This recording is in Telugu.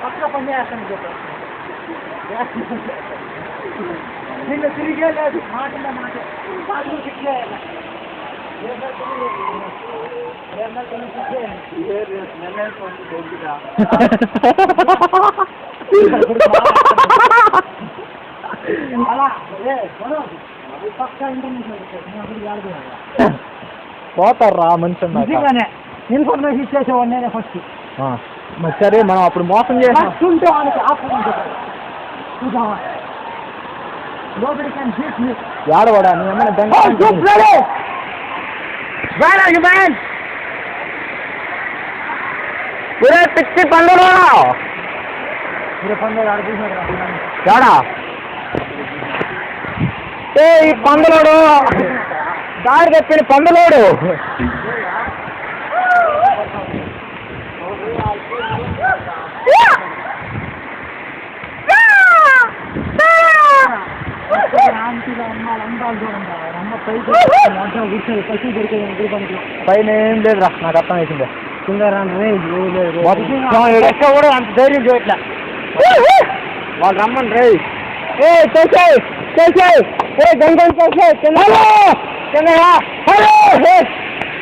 పక్క పని చేస్తాను చెప్పు నిన్న తిరిగే లేదు మాటల మాట పోతారా మనిషి ఇన్ఫర్మేషన్ ఇచ్చేసేవాడు నేనే ఫస్ట్ సరే మనం అప్పుడు మోసం చేసాం ఏడవాడా నువ్వేమైనా పిచ్చి పండుగ ఏడా ఈ పందులోడు దారి తెచ్చిన పందులోడు పైన ఏం లేదురా నాకు అర్థం అవుతుంది కూడా అంత ధైర్యం చేయట్లే వాళ్ళు రమ్మని రే చేసాయి గంగ చేసాయి